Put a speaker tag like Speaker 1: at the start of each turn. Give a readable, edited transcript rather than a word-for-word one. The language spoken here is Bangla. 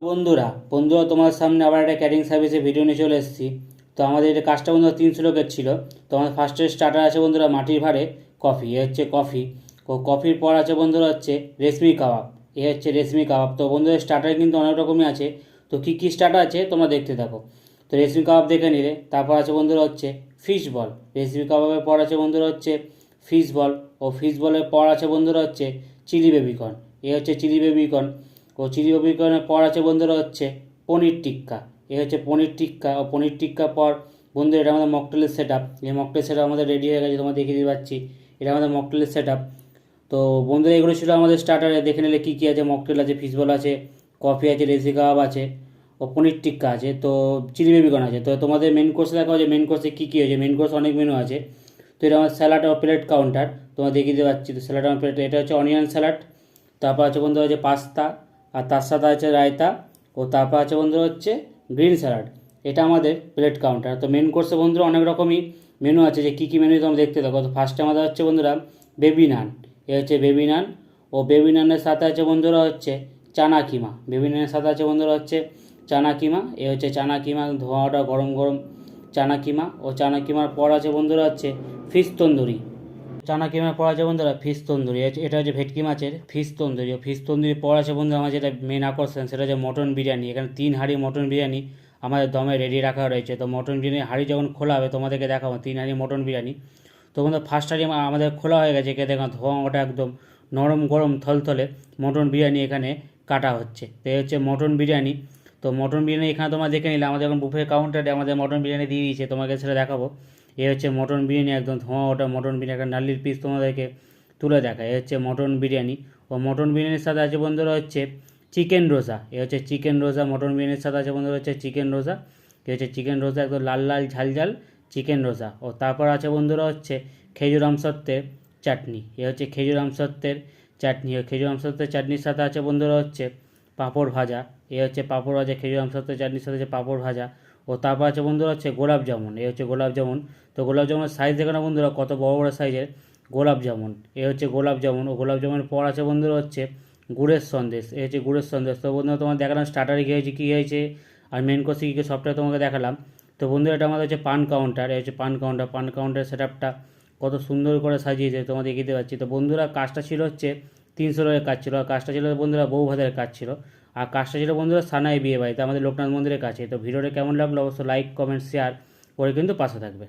Speaker 1: বন্ধুরা বন্ধুরা তোমার সামনে আবার একটা ক্যাটারিং সার্ভিসের ভিডিও নিয়ে চলে এসেছি। তো আমাদের এটা কাজটা বন্ধুরা 300 লোকের ছিল। তো আমাদের ফার্স্টে স্টার্টার আছে বন্ধুরা মাটির ভাড়ে কফি, এ হচ্ছে কফি। ও কফির পর আছে বন্ধুরা হচ্ছে রেশমি কাবাব, এ হচ্ছে রেশমি কাবাব। তো বন্ধুরা স্টার্টার কিন্তু অনেক রকমই আছে। তো কী কী স্টার্টার আছে তোমরা দেখতে থাকো। তো রেশমি কাবাব দেখে নিলে, তারপর আছে বন্ধুরা হচ্ছে ফিশ বল। রেশমি কাবাবের পর আছে বন্ধুরা হচ্ছে ফিশ বল, ও ফিশ বলের পর আছে বন্ধুরা হচ্ছে চিলি বেবিকর্ন, এ হচ্ছে চিলি বেবিকর্ন। ও চিলি বেবিকর্নের পর আছে বন্ধুরা হচ্ছে পনির টিক্কা, এ হচ্ছে পনির টিক্কা। ও পনির টিক্কা পর বন্ধু এটা আমাদের মকটেলের সেট আপ। এই মকটেল সেট আপ আমাদের রেডি হয়ে গেছে, তোমার দেখিয়ে দিতে পারছি। এটা আমাদের মকটেলের সেট আপ। তো বন্ধুরা এগুলো ছিল আমাদের স্টার্টারে। দেখে নিলে কী কী আছে, মকটেল আছে, ফিশবল আছে, কফি আছে, রেসি কাবাব আছে, ও পনির টিক্কা আছে, তো চিলি বেবিকর্ন আছে। তো তোমাদের মেন কোর্সে দেখা যে মেন কোর্সে কী কী হয়েছে, মেন কোর্স অনেক মেনু আছে। তো এটা আমার স্যালাড ও প্লেট কাউন্টার, তোমার দেখিয়ে দিতে পারছি। তো স্যালাড আর প্লেট, এটা হচ্ছে অনিয়ন স্যালাড। তারপর আছে বন্ধু হচ্ছে পাস্তা, আর তার সাথে আছে রায়তা, ও তারপর আছে বন্ধু হচ্ছে গ্রিন স্যালাড। এটা আমাদের প্লেট কাউন্টার। তো মেন কোর্সে বন্ধুরা অনেক রকমই মেনু আছে, যে কী কী মেনু তোমরা দেখতে থাকো। তো ফার্স্টে আমাদের হচ্ছে বন্ধুরা বেবি নান, এ হচ্ছে বেবি নান। ও বেবি নানের সাথে আছে বন্ধুরা হচ্ছে চানা কিমা, বেবি নানের সাথে আছে বন্ধুরা হচ্ছে চানা কিমা, এ হচ্ছে চানা কিমা, ধোঁয়াটা গরম গরম চানা কিমা। ও চানা কিমার পর আছে বন্ধুরা হচ্ছে ফিশ তন্দুরি। চানা কিমার পর আছে বন্ধুরা ফিশ তন্দুরি, এটা হচ্ছে ভেটকি মাছের ফিশ তন্দুরি। ও ফিশ তন্দুরির পর আছে বন্ধুরা আমার যেটা মেন আকর্ষণ, সেটা হচ্ছে মটন বিরিয়ানি। এখানে 3 হাঁড়ি মটন বিরিয়ানি আমাদের দমে রেডি রাখা রয়েছে। তো মটন বিরিয়ানি হাঁড়ি যখন খোলা হবে তোমাদেরকে দেখাবো 3 হাঁড়ি মটন বিরিয়ানি। তো বন্ধুরা ফার্স্ট হাঁড়ি আমাদের খোলা হয়ে গেছে, কে দেখা ধোঁয়া ওটা একদম নরম গরম থলথলে মটন বিরিয়ানি এখানে কাটা হচ্ছে। তো এই হচ্ছে মটন বিরিয়ানি। তো মটন বিরিয়ানি এখানে তোমরা দেখে নিলে, আমাদের এখন বুফে কাউন্টারে আমাদের মটন বিরিয়ানি দিয়ে দিয়েছে, তোমাকে সেটা দেখাবো। এ হচ্ছে মটন বিরিয়ানি, একদম ধোঁয়া ওটা মটন বিরিয়ানি, একটা নাল্লির পিস তোমাদেরকে তুলে দেখায়। এ হচ্ছে মটন বিরিয়ানি। ও মটন বিরিয়ানির সাথে আছে বন্ধুরা হচ্ছে চিকেন রোজা, এ হচ্ছে চিকেন রোজা। মটন বিরিয়ানির সাথে আছে বন্ধুরা হচ্ছে চিকেন রোজা, এ হচ্ছে চিকেন রোজা, একদম লাল লাল ঝাল ঝাল চিকেন রোজা। ও তারপর আছে বন্ধুরা হচ্ছে খেজুর আমসত্ত্বের চাটনি, এ হচ্ছে খেজুর আমসত্ত্বের চাটনি। ও খেজুর আমসত্ত্বের চাটনির সাথে আছে বন্ধুরা হচ্ছে পাঁপড় ভাজা, এ হচ্ছে পাঁপড় ভাজা। খেজুর আমসত্ত্বের চাটনির সাথে হচ্ছে পাঁপড় ভাজা। ও তারপর আছে বন্ধুরা হচ্ছে গোলাপ জামুন, এ হচ্ছে গোলাপ জামুন। তো গোলাপ জামুনের সাইজ দেখো না বন্ধুরা, কত বড় বড় সাইজের গোলাপ জামুন, এ হচ্ছে গোলাপ জামুন। ও গোলাপ জামুনের পর আছে বন্ধুরা হচ্ছে গুড়ের সন্দেশ, এ হচ্ছে গুড়ের সন্দেশ। তো বন্ধুরা তোমার দেখালাম স্টার্টারে কী হয়েছে কী হয়েছে, আর মেন কোর্সে কী কী সবটা তোমাকে দেখালাম। তো বন্ধুরা এটা আমাদের হচ্ছে পান কাউন্টার, এ হচ্ছে পান কাউন্টার। পান কাউন্টার সেট আপটা কত সুন্দর করে সাজিয়েছে তোমাদের দেখিতে পাচ্ছি। তো বন্ধুরা কাজটা ছিল হচ্ছে 300 লোকের কাজ ছিল, আর কাজটা ছিল বন্ধুরা বউ ভাতের কাজ ছিল, আর কাজটা ছিল বন্ধুরা সানাই বিয়ে বাড়িতে আমাদের লোকনাথ মন্দিরের কাছে। তো ভিডিওটা কেমন লাগলো অবশ্যই লাইক কমেন্ট শেয়ার করে কিন্তু পাশে থাকবে।